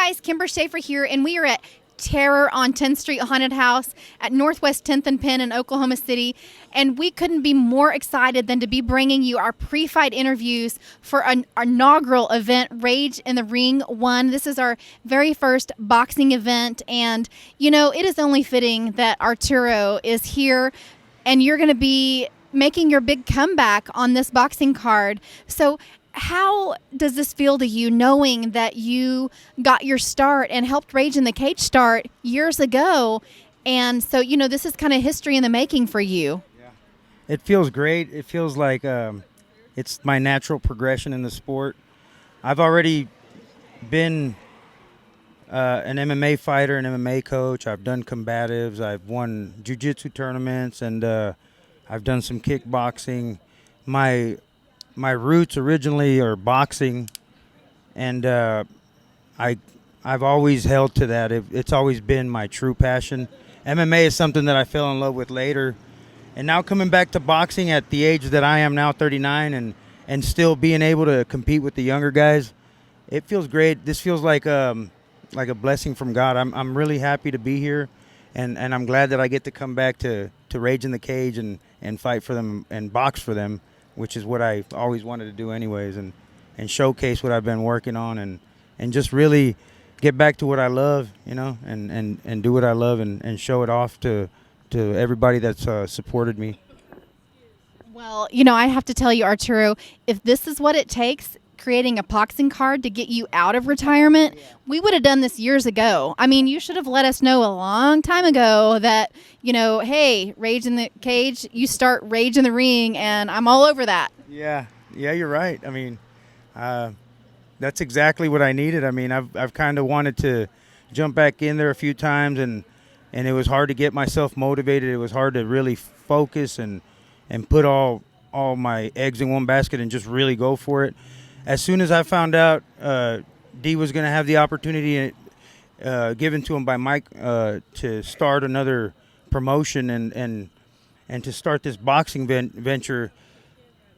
guys, Kimber Schaefer here, and we are at Terror on 10th Street Haunted House at Northwest 10th and Penn in Oklahoma City. And we couldn't be more excited than to be bringing you our pre-fight interviews for an inaugural event, Rage in the Ring 1. This is our very first boxing event. And, you know, it is only fitting that Arturo is here and you're going to be making your big comeback on this boxing card. So how does this feel to you, knowing that you got your start and helped Rage in the Cage start years ago? And so, you know, this is kind of history in the making for you. Yeah. It feels great. It feels like it's my natural progression in the sport. I've already been an MMA fighter, an MMA coach. I've done combatives. I've won jiu-jitsu tournaments, and I've done some kickboxing. My roots originally are boxing, and I've always held to that. It's always been my true passion. MMA is something that I fell in love with later, and now coming back to boxing at the age that I am now, 39, and still being able to compete with the younger guys, it feels great. This feels like a blessing from God. I'm really happy to be here, and I'm glad that I get to come back to Rage in the Cage and fight for them and box for them, which is what I always wanted to do anyways, and showcase what I've been working on, and just really get back to what I love, you know, and do what I love and show it off to everybody that's supported me. Well, you know, I have to tell you, Arturo, if this is what it takes, creating a boxing card to get you out of retirement, we would have done this years ago. I mean, you should have let us know a long time ago that, you know, hey, Rage in the Cage, you start Rage in the Ring, and I'm all over that. Yeah, you're right. I mean, that's exactly what I needed. I mean, I've kind of wanted to jump back in there a few times, and it was hard to get myself motivated. It was hard to really focus and put all my eggs in one basket and just really go for it. As soon as I found out D was going to have the opportunity given to him by Mike to start another promotion and to start this boxing venture,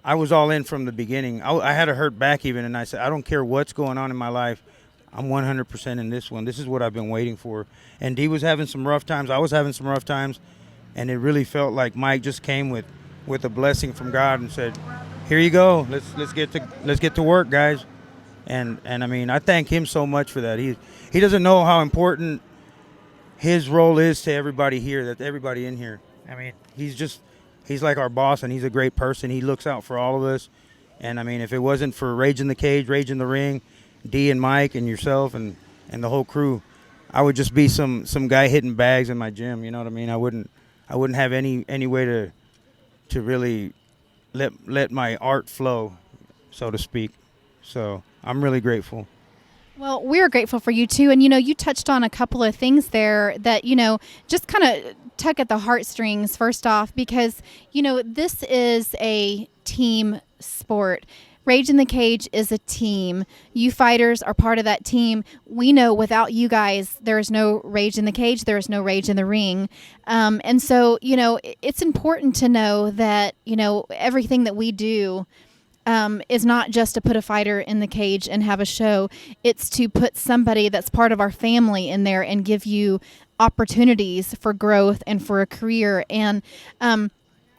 I was all in from the beginning. I had a hurt back even, and I said, I don't care what's going on in my life. I'm 100% in this one. This is what I've been waiting for. And D was having some rough times. I was having some rough times, and it really felt like Mike just came with a blessing from God and said, here you go. Let's get to work, guys. And I mean, I thank him so much for that. He doesn't know how important his role is to everybody here, that everybody in here. I mean, he's like our boss, and he's a great person. He looks out for all of us. And I mean, if it wasn't for Rage in the Cage, Rage in the Ring, D and Mike and yourself and the whole crew, I would just be some guy hitting bags in my gym. You know what I mean? I wouldn't have any way to really let my art flow, so to speak. So I'm really grateful. Well, we're grateful for you too. And, you know, you touched on a couple of things there that, you know, just kind of tug at the heartstrings first off, because, you know, this is a team sport. Rage in the Cage is a team. You fighters are part of that team. We know without you guys, there is no Rage in the Cage. There is no Rage in the Ring. And so, you know, it's important to know that, you know, everything that we do is not just to put a fighter in the cage and have a show. It's to put somebody that's part of our family in there and give you opportunities for growth and for a career. And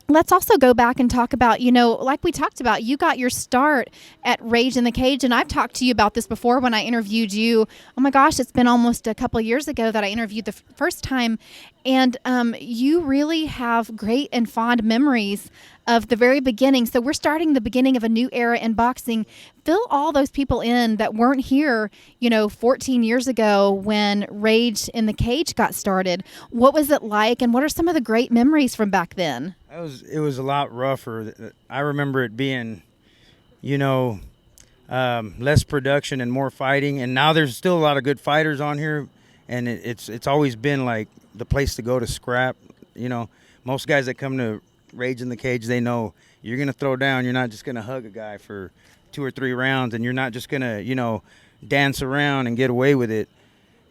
let's also go back and talk about, you know, like we talked about, you got your start at Rage in the Cage, and I've talked to you about this before when I interviewed you. Oh my gosh, it's been almost a couple of years ago that I interviewed the first time, and you really have great and fond memories of the very beginning. So we're starting the beginning of a new era in boxing. Fill all those people in that weren't here, you know, 14 years ago when Rage in the Cage got started. What was it like, and what are some of the great memories from back then? It was a lot rougher. I remember it being, you know, less production and more fighting. And now there's still a lot of good fighters on here, and it's always been like the place to go to scrap. You know, most guys that come to Rage in the Cage, they know you're going to throw down. You're not just going to hug a guy for 2 or 3 rounds, and you're not just going to, you know, dance around and get away with it.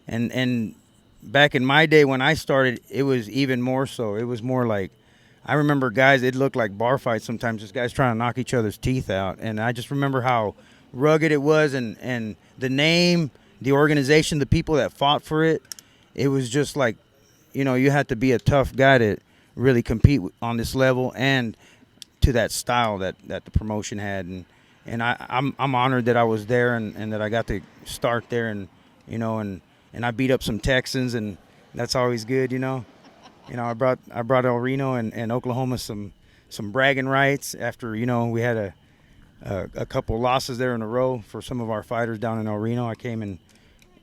And back in my day when I started, it was even more so. It was more like, I remember guys, it looked like bar fights sometimes, just guys trying to knock each other's teeth out. And I just remember how rugged it was, and the name the organization, the people that fought for it, it was just like, you had to be a tough guy to really compete on this level and to that style that the promotion had. And I'm honored that I was there and that I got to start there, and I beat up some Texans, and that's always good. I brought El Reno and Oklahoma some bragging rights after we had a couple losses there in a row for some of our fighters down in El Reno. I came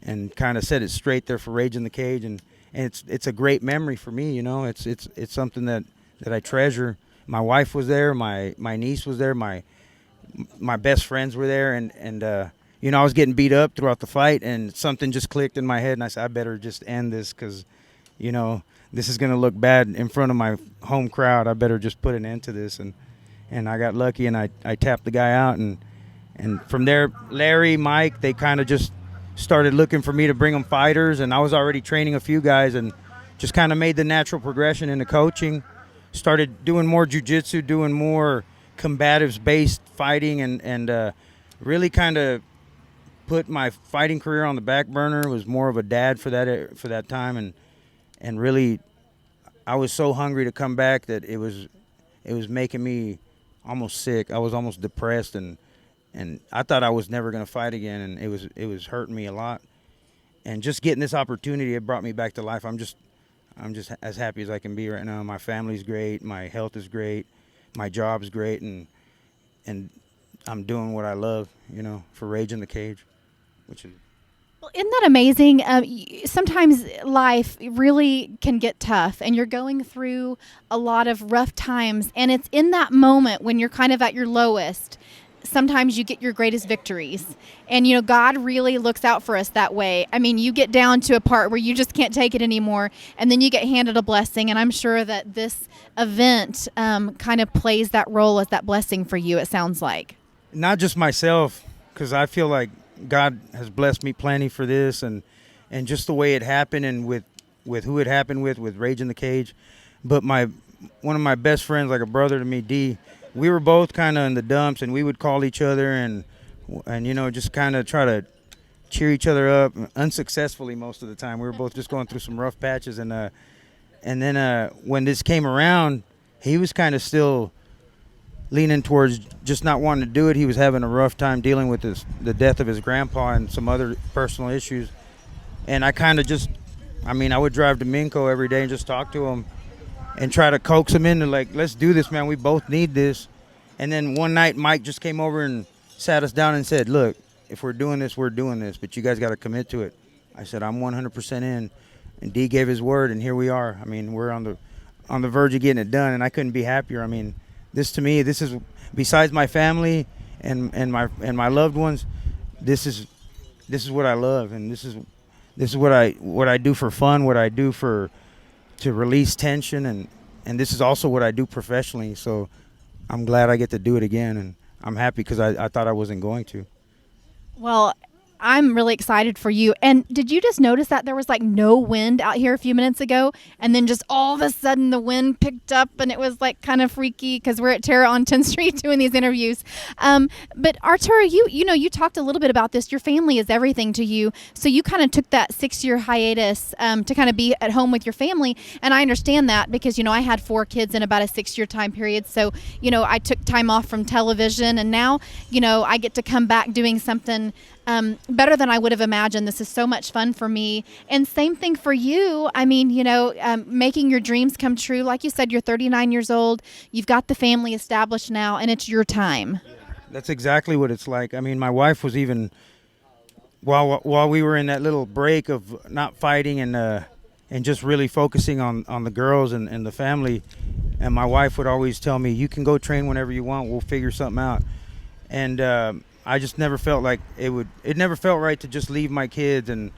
and kind of set it straight there for Rage in the Cage, and it's a great memory for me. It's something that I treasure. My wife was there, my niece was there, my best friends were there, and I was getting beat up throughout the fight, and something just clicked in my head, and I said, I better just end this because, this is going to look bad in front of my home crowd. I better just put an end to this, and I got lucky, and I tapped the guy out, and from there, Larry, Mike, they kind of just started looking for me to bring them fighters, and I was already training a few guys, and just kind of made the natural progression into coaching. Started doing more jiu-jitsu, doing more combatives-based fighting, and really kind of put my fighting career on the back burner. Was more of a dad for that time, and really, I was so hungry to come back that it was making me almost sick. I was almost depressed, and I thought I was never going to fight again, and it was hurting me a lot. And just getting this opportunity, it brought me back to life. I'm just as happy as I can be right now. My family's great, my health is great, my job's great, and I'm doing what I love, for Rage in the Cage, which is. Well, isn't that amazing? Sometimes life really can get tough, and you're going through a lot of rough times, and it's in that moment when you're kind of at your lowest. Sometimes you get your greatest victories, and God really looks out for us that way. I mean, you get down to a part where you just can't take it anymore, and then you get handed a blessing, and I'm sure that this event kind of plays that role as that blessing for you, it sounds like. Not just myself, because I feel like God has blessed me plenty for this, and just the way it happened, and with who it happened with Rage in the Cage. But one of my best friends, like a brother to me, D, we were both kind of in the dumps, and we would call each other and just kind of try to cheer each other up, unsuccessfully most of the time. We were both just going through some rough patches, and then when this came around, he was kind of still leaning towards just not wanting to do it. He was having a rough time dealing with the death of his grandpa and some other personal issues, and I kind of I would drive to Minco every day and just talk to him and try to coax him into, like, let's do this, man. We both need this. And then one night, Mike just came over and sat us down and said, look, if we're doing this, but you guys got to commit to it. I said, I'm 100% in. And D gave his word, and here we are. I mean, we're on the verge of getting it done, and I couldn't be happier. I mean, this to me, this is, besides my family and my loved ones, this is what I love, and this is what I do for fun, what I do to release tension, and this is also what I do professionally. So I'm glad I get to do it again, and I'm happy because I thought I wasn't going to. Well, I'm really excited for you. And did you just notice that there was like no wind out here a few minutes ago, and then just all of a sudden the wind picked up, and it was like kind of freaky because we're at Terra on 10th Street doing these interviews. But Arturo, you talked a little bit about this. Your family is everything to you, so you kind of took that 6-year hiatus to kind of be at home with your family. And I understand that because I had 4 kids in about a 6-year time period. So I took time off from television, and now I get to come back doing something better than I would have imagined. This is so much fun for me. And same thing for you. I mean, making your dreams come true. Like you said, you're 39 years old. You've got the family established now, and it's your time. That's exactly what it's like. I mean, my wife was even, while we were in that little break of not fighting and just really focusing on the girls and the family, and my wife would always tell me, you can go train whenever you want. We'll figure something out. And I just never felt like it never felt right to just leave my kids and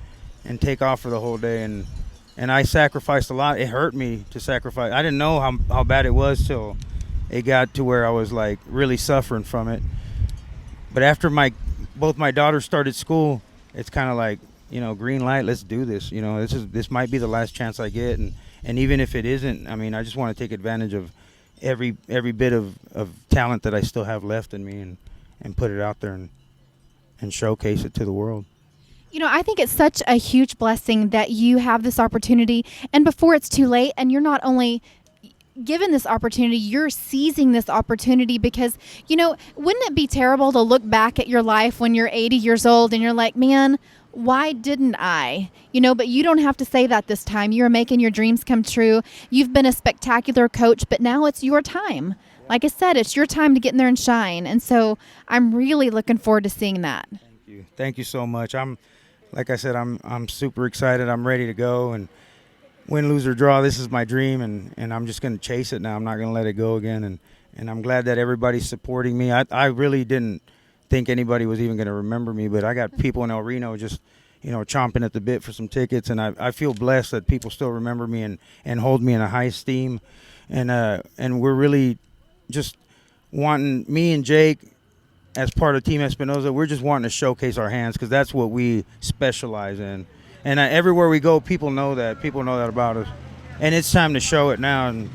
take off for the whole day. And I sacrificed a lot. It hurt me to sacrifice. I didn't know how bad it was till it got to where I was like really suffering from it. But after both my daughters started school, it's kind of like, green light, let's do this. This might be the last chance I get. And even if it isn't, I mean, I just want to take advantage of every bit of talent that I still have left in me, and put it out there and showcase it to the world. You know, I think it's such a huge blessing that you have this opportunity, and before it's too late, and you're not only given this opportunity, you're seizing this opportunity because, wouldn't it be terrible to look back at your life when you're 80 years old and you're like, man, why didn't I? But you don't have to say that this time. You're making your dreams come true. You've been a spectacular coach, but now it's your time. Like I said, it's your time to get in there and shine. And so I'm really looking forward to seeing that. Thank you so much. Like I said, I'm super excited. I'm ready to go, and win, lose, or draw, this is my dream, and I'm just going to chase it now. I'm not going to let it go again, and I'm glad that everybody's supporting me. I really didn't think anybody was even going to remember me, but I got people in El Reno just, chomping at the bit for some tickets, and I feel blessed that people still remember me and hold me in a high esteem, and we're really just wanting, me and Jake, as part of Team Espinoza, we're just wanting to showcase our hands because that's what we specialize in. And everywhere we go, people know that. People know that about us. And it's time to show it now. And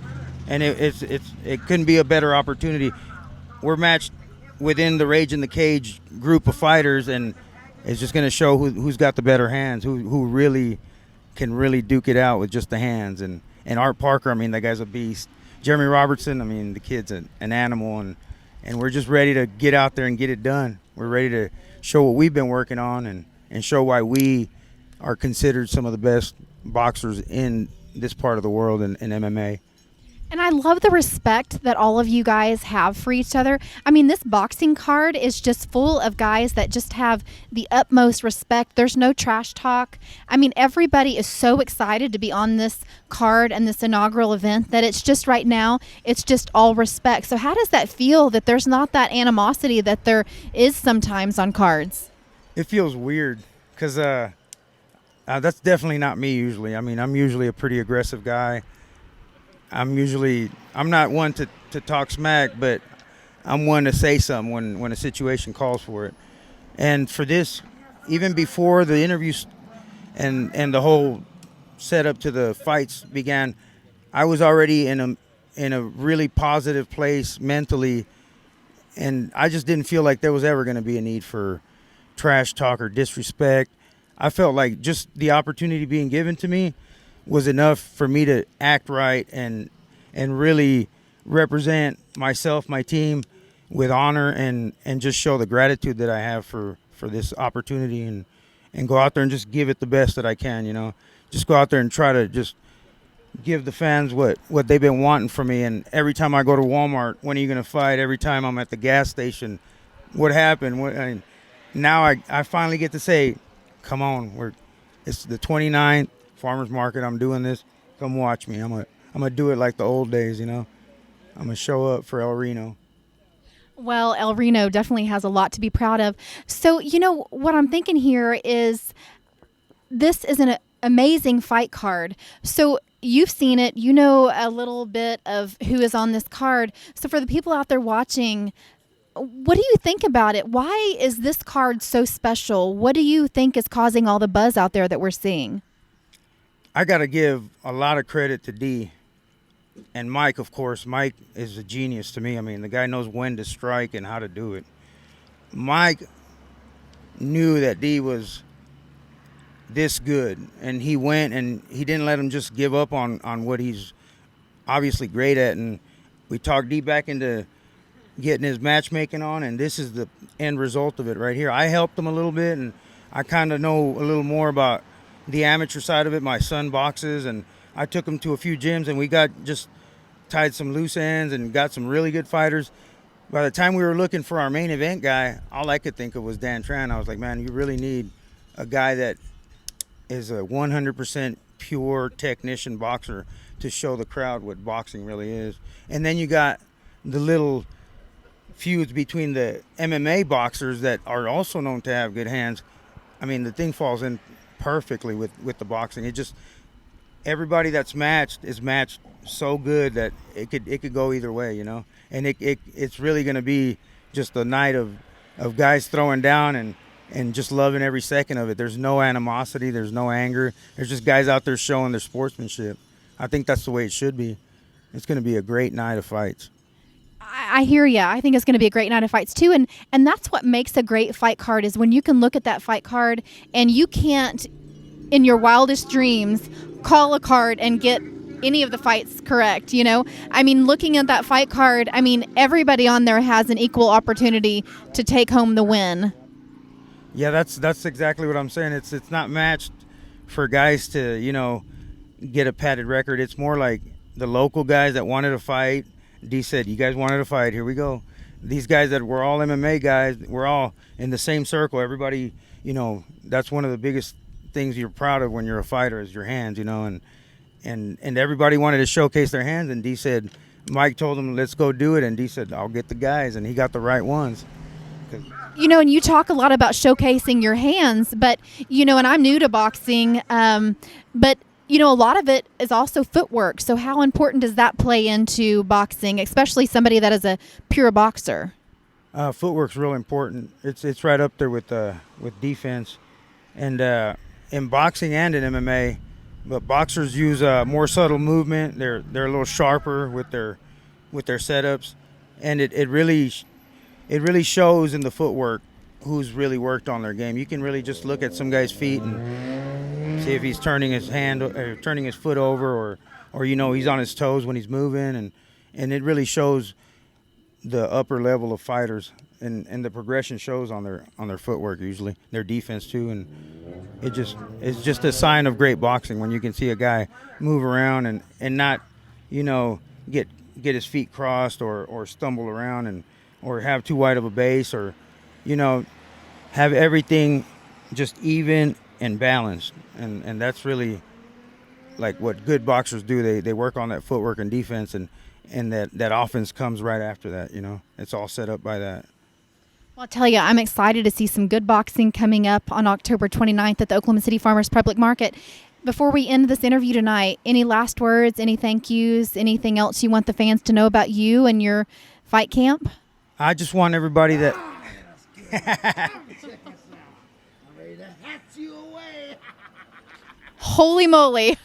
it couldn't be a better opportunity. We're matched within the Rage in the Cage group of fighters, and it's just going to show who's got the better hands, who really can really duke it out with just the hands. And Art Parker, I mean, that guy's a beast. Jeremy Robertson, I mean, the kid's an animal. And we're just ready to get out there and get it done. We're ready to show what we've been working on and show why we are considered some of the best boxers in this part of the world in MMA. And I love the respect that all of you guys have for each other. I mean, this boxing card is just full of guys that just have the utmost respect. There's no trash talk. I mean, everybody is so excited to be on this card and this inaugural event that it's just right now, it's just all respect. So how does that feel that there's not that animosity that there is sometimes on cards? It feels weird because that's definitely not me usually. I mean, I'm usually a pretty aggressive guy. I'm not one to talk smack, but I'm one to say something when a situation calls for it. And for this, even before the interviews and the whole setup to the fights began, I was already in a really positive place mentally, and I just didn't feel like there was ever going to be a need for trash talk or disrespect. I felt like just the opportunity being given to me was enough for me to act right and really represent myself, my team, with honor and just show the gratitude that I have for this opportunity and go out there and just give it the best that I can, Just go out there and try to just give the fans what they've been wanting from me. And every time I go to Walmart, when are you going to fight? Every time I'm at the gas station, what happened? And now I finally get to say, come on, it's the 29th. Farmers Market, I'm doing this. Come watch me. I'm gonna do it like the old days, I'm gonna show up for El Reno. Well, El Reno definitely has a lot to be proud of. So, what I'm thinking here is this is an amazing fight card. So you've seen it, you know a little bit of who is on this card. So for the people out there watching, what do you think about it? Why is this card so special? What do you think is causing all the buzz out there that we're seeing? I got to give a lot of credit to D and Mike, of course. Mike is a genius to me. I mean, the guy knows when to strike and how to do it. Mike knew that D was this good, and he went and he didn't let him just give up on what he's obviously great at. And we talked D back into getting his matchmaking on, and this is the end result of it right here. I helped him a little bit, and I kind of know a little more about the amateur side of it. My son boxes, and I took him to a few gyms, and we got just tied some loose ends and got some really good fighters. By the time we were looking for our main event guy, all I could think of was Dan Tran. I was like, man, you really need a guy that is a 100% pure technician boxer to show the crowd what boxing really is. And then you got the little feuds between the MMA boxers that are also known to have good hands. I mean, the thing falls in perfectly with the boxing. It just, everybody that's matched is matched so good that it could go either way, And it's really going to be just a night of guys throwing down and just loving every second of it. There's no animosity, there's no anger. There's just guys out there showing their sportsmanship. I think that's the way it should be. It's going to be a great night of fights. I hear ya. I think it's going to be a great night of fights too, and that's what makes a great fight card is when you can look at that fight card and you can't, in your wildest dreams, call a card and get any of the fights correct. You know, I mean, looking at that fight card, I mean, everybody on there has an equal opportunity to take home the win. Yeah, that's exactly what I'm saying. It's not matched for guys to, you know, get a padded record. It's more like the local guys that wanted to fight. D said, "You guys wanted to fight. Here we go." These guys that were all MMA guys, we're all in the same circle. Everybody, you know, that's one of the biggest things you're proud of when you're a fighter is your hands, you know, and everybody wanted to showcase their hands. And D said, Mike told him, "Let's go do it." And D said, "I'll get the guys," and he got the right ones. You know, and you talk a lot about showcasing your hands, but, you know, and I'm new to boxing, but, you know, a lot of it is also footwork. So how important does that play into boxing, especially somebody that is a pure boxer? Footwork's real important. It's right up there with defense, and in boxing and in MMA. But boxers use more subtle movement. They're a little sharper with their setups, and it really shows in the footwork who's really worked on their game. You can really just look at some guy's feet and see if he's turning his hand or turning his foot over, or you know, he's on his toes when he's moving, and it really shows the upper level of fighters, and the progression shows on their footwork, usually their defense too, and it's just a sign of great boxing when you can see a guy move around and not, you know, get his feet crossed or stumble around or have too wide of a base, or, you know, have everything just even and balanced, and that's really like what good boxers do. They work on that footwork and defense, and that offense comes right after that. You know, it's all set up by that. Well, I'll tell you, I'm excited to see some good boxing coming up on October 29th at the Oklahoma City Farmers Public Market. Before we end this interview tonight, any last words, any thank yous, anything else you want the fans to know about you and your fight camp? I just want everybody that Holy moly.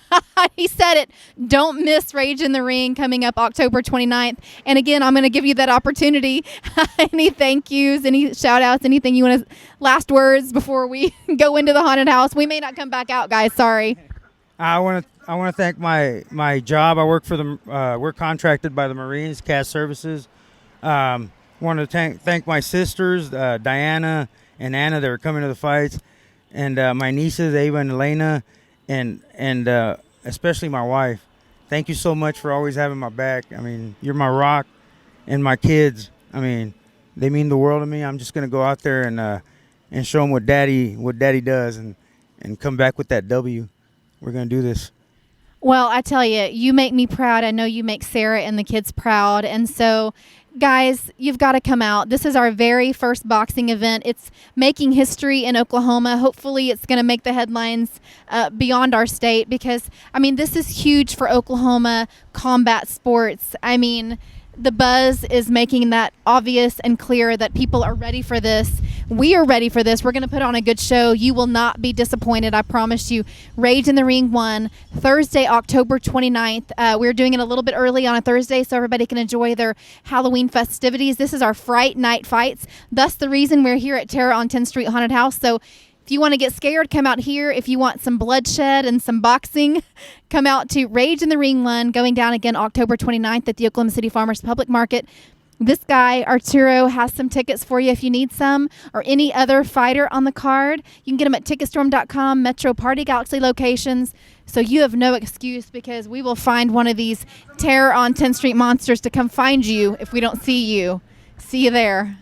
He said it. Don't miss Rage in the Ring coming up October 29th. And again, I'm going to give you that opportunity. Any thank yous, any shout outs, anything you want to, last words before we go into the haunted house? We may not come back out, guys. Sorry. I want to thank my job. I work for we're contracted by the Marines, CAS Services. Want to thank my sisters, Diana and Anna, that are coming to the fights, and my nieces, Ava and Elena, and especially my wife. Thank you so much for always having my back. I mean, you're my rock, and my kids. I mean, they mean the world to me. I'm just gonna go out there and show them what daddy does, and come back with that W. We're gonna do this. Well, I tell you, you make me proud. I know you make Sarah and the kids proud. And so, guys, you've got to come out. This is our very first boxing event. It's making history in Oklahoma. Hopefully, it's going to make the headlines beyond our state because, I mean, this is huge for Oklahoma combat sports. I mean, the buzz is making that obvious and clear that people are ready for this. We are ready for this. We're going to put on a good show. You will not be disappointed, I promise you. Rage in the Ring 1, Thursday, October 29th. We're doing it a little bit early on a Thursday so everybody can enjoy their Halloween festivities. This is our Fright Night Fights. Thus the reason we're here at Terror on 10th Street Haunted House. So if you want to get scared, come out here. If you want some bloodshed and some boxing, come out to Rage in the Ring 1, going down again October 29th at the Oklahoma City Farmers Public Market. This guy, Arturo, has some tickets for you if you need some, or any other fighter on the card. You can get them at Ticketstorm.com, Metro Party Galaxy locations. So you have no excuse because we will find one of these Terror on 10th Street monsters to come find you if we don't see you. See you there.